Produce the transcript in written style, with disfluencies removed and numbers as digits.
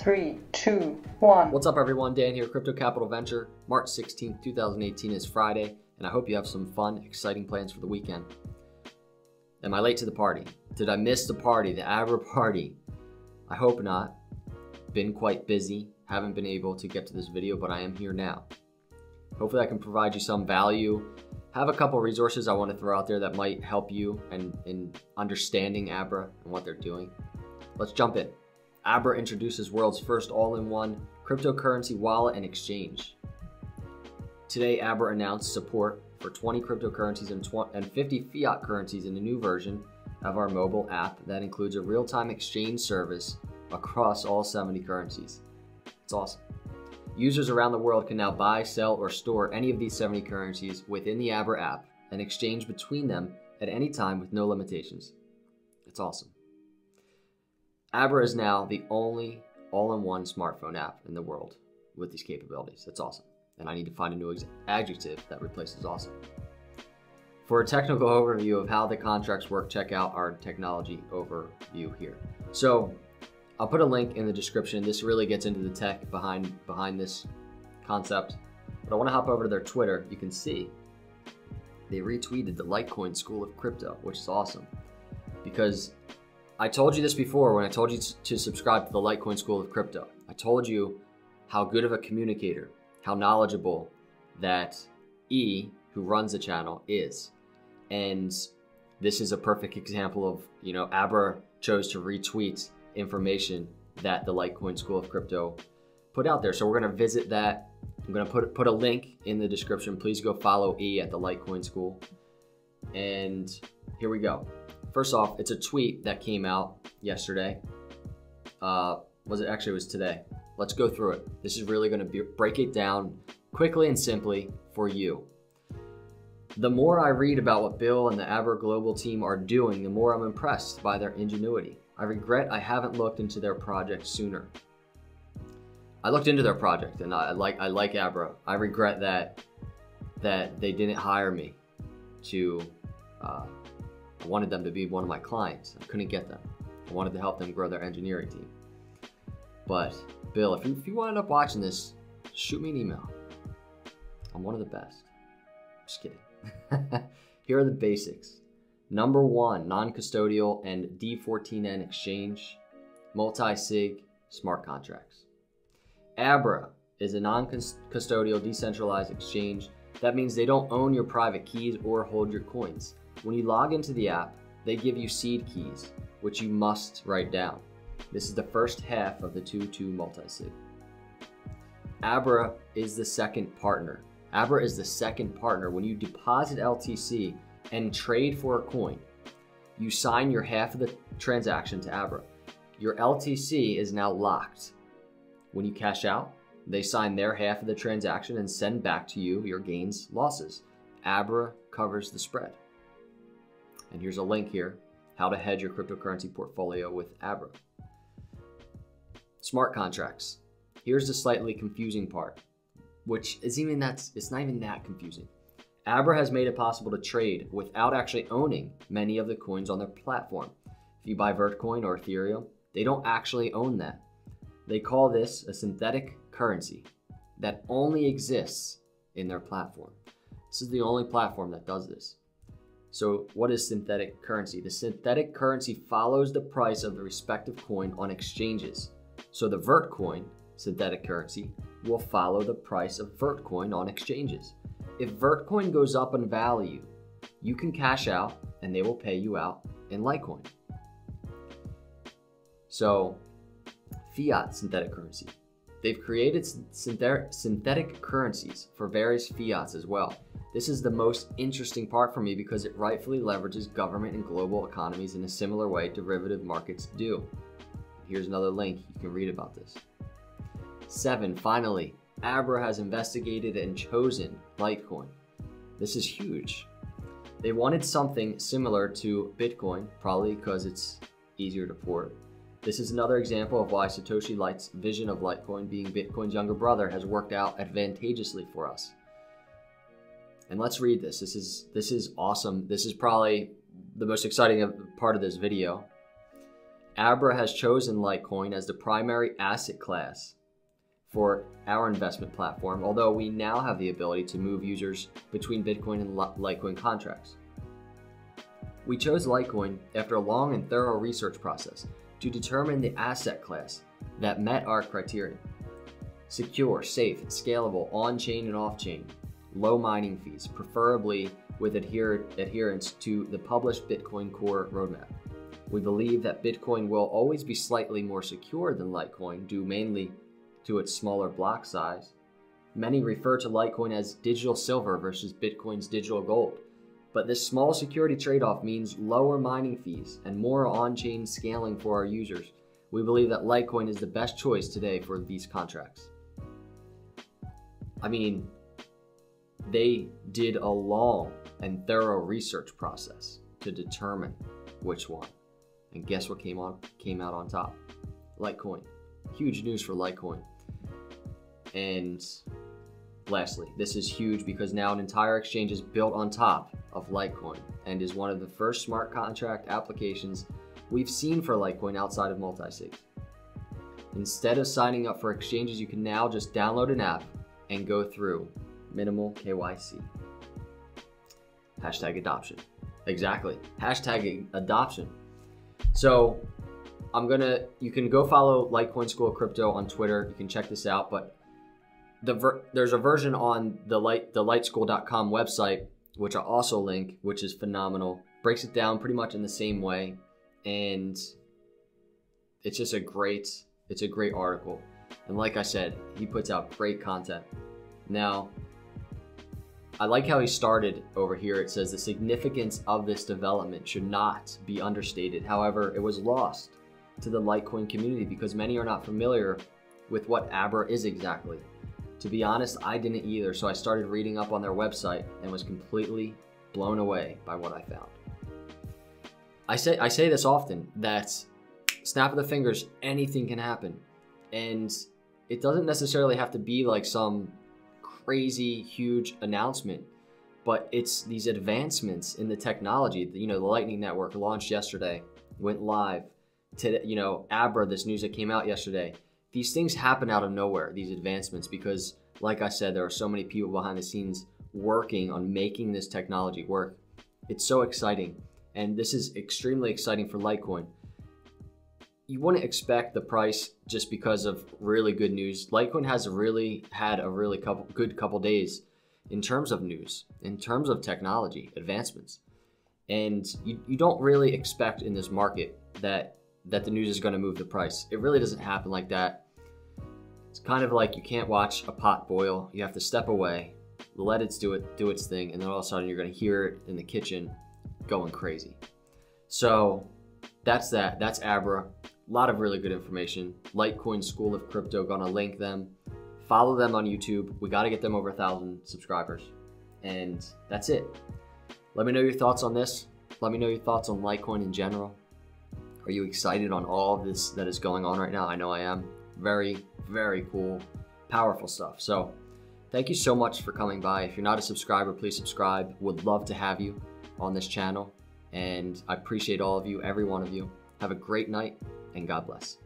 3, 2, 1. What's up everyone, Dan here, Crypto Capital Venture. March 16th, 2018 is Friday, and I hope you have some fun, exciting plans for the weekend. Am I late to the party? Did I miss the party, the ABRA party? I hope not. Been quite busy, haven't been able to get to this video, but I am here now. Hopefully I can provide you some value. Have a couple resources I want to throw out there that might help you in understanding ABRA and what they're doing. Let's jump in. ABRA introduces world's first all-in-one cryptocurrency wallet and exchange. Today, ABRA announced support for 20 cryptocurrencies and 50 fiat currencies in a new version of our mobile app that includes a real-time exchange service across all 70 currencies. It's awesome. Users around the world can now buy, sell, or store any of these 70 currencies within the ABRA app and exchange between them at any time with no limitations. It's awesome. ABRA is now the only all-in-one smartphone app in the world with these capabilities. That's awesome. And I need to find a new adjective that replaces awesome. For a technical overview of how the contracts work, check out our technology overview here. So I'll put a link in the description. This really gets into the tech behind this concept. But I want to hop over to their Twitter. You can see they retweeted the Litecoin School of Crypto, which is awesome. Because I told you this before when I told you to subscribe to the Litecoin School of Crypto. I told you how good of a communicator, how knowledgeable that E, who runs the channel, is. And this is a perfect example of, ABRA chose to retweet information that the Litecoin School of Crypto put out there. So we're going to visit that. I'm going to put a link in the description. Please go follow E at the Litecoin School. And here we go. First off, it's a tweet that came out yesterday. It was today. Let's go through it. This is really going to break it down quickly and simply for you. The more I read about what Bill and the ABRA Global team are doing, the more I'm impressed by their ingenuity. I regret I haven't looked into their project sooner. I looked into their project and I like ABRA. I regret that they didn't hire me to. I wanted them to be one of my clients. I couldn't get them. I wanted to help them grow their engineering team. But Bill, if you wind up watching this, shoot me an email. I'm one of the best. Just kidding. Here are the basics. Number 1, non-custodial and D14N exchange, multi-sig smart contracts. ABRA is a non-custodial decentralized exchange. That means they don't own your private keys or hold your coins. When you log into the app, they give you seed keys, which you must write down. This is the first half of the 2-2 multi-sig. ABRA is the second partner. ABRA is the second partner. When you deposit LTC and trade for a coin, you sign your half of the transaction to ABRA. Your LTC is now locked. When you cash out, they sign their half of the transaction and send back to you your gains, losses. ABRA covers the spread. And here's a link here, how to hedge your cryptocurrency portfolio with ABRA. Smart contracts. Here's the slightly confusing part, which is it's not even that confusing. ABRA has made it possible to trade without actually owning many of the coins on their platform. If you buy Vertcoin or Ethereum, they don't actually own that. They call this a synthetic currency that only exists in their platform. This is the only platform that does this. So what is synthetic currency? The synthetic currency follows the price of the respective coin on exchanges. So the Vertcoin, synthetic currency, will follow the price of Vertcoin on exchanges. If Vertcoin goes up in value, you can cash out and they will pay you out in Litecoin. So fiat synthetic currency. They've created synthetic currencies for various fiats as well. This is the most interesting part for me because it rightfully leverages government and global economies in a similar way derivative markets do. Here's another link, you can read about this. 7, finally, ABRA has investigated and chosen Litecoin. This is huge. They wanted something similar to Bitcoin, probably because it's easier to port. This is another example of why Satoshi Light's vision of Litecoin being Bitcoin's younger brother has worked out advantageously for us. And let's read this. This is awesome. This is probably the most exciting part of this video. ABRA has chosen Litecoin as the primary asset class for our investment platform, although we now have the ability to move users between Bitcoin and Litecoin contracts. We chose Litecoin after a long and thorough research process to determine the asset class that met our criteria. Secure, safe, scalable, on-chain and off-chain, low mining fees, preferably with adherence to the published Bitcoin Core roadmap. We believe that Bitcoin will always be slightly more secure than Litecoin, due mainly to its smaller block size. Many refer to Litecoin as digital silver versus Bitcoin's digital gold, but this small security trade-off means lower mining fees and more on-chain scaling for our users. We believe that Litecoin is the best choice today for these contracts. I mean, they did a long and thorough research process to determine which one. And guess what came out on top? Litecoin. Huge news for Litecoin. And lastly, this is huge because now an entire exchange is built on top of Litecoin and is one of the first smart contract applications we've seen for Litecoin outside of multi-sig. Instead of signing up for exchanges, you can now just download an app and go through minimal KYC. Hashtag adoption. Exactly. Hashtag adoption. So you can go follow Litecoin School of Crypto on Twitter. You can check this out, but there's a version on the liteschool.com website, which I'll also link, which is phenomenal. Breaks it down pretty much in the same way. And it's just a great article. And like I said, he puts out great content. Now, I like how he started over here. It says the significance of this development should not be understated. However, it was lost to the Litecoin community because many are not familiar with what ABRA is exactly. To be honest, I didn't either, so I started reading up on their website and was completely blown away by what I found. I say this often, that snap of the fingers, anything can happen. And it doesn't necessarily have to be like some crazy huge announcement, but it's these advancements in the technology. The Lightning Network launched yesterday, went live. Today, ABRA, this news that came out yesterday. These things happen out of nowhere, these advancements, because like I said, there are so many people behind the scenes working on making this technology work. It's so exciting. And this is extremely exciting for Litecoin. You wouldn't expect the price just because of really good news. Litecoin has had a really good couple days in terms of news, in terms of technology advancements. And you don't really expect in this market that the news is going to move the price. It really doesn't happen like that. It's kind of like you can't watch a pot boil. You have to step away, let it do its thing, and then all of a sudden you're going to hear it in the kitchen going crazy. So that's that. That's ABRA. A lot of really good information. Litecoin School of Crypto, gonna link them. Follow them on YouTube. We got to get them over 1,000 subscribers. And that's it. Let me know your thoughts on this. Let me know your thoughts on Litecoin in general. Are you excited on all of this that is going on right now? I know I am. Very, very cool, powerful stuff. So thank you so much for coming by. If you're not a subscriber, please subscribe. Would love to have you on this channel. And I appreciate all of you, every one of you. Have a great night and God bless.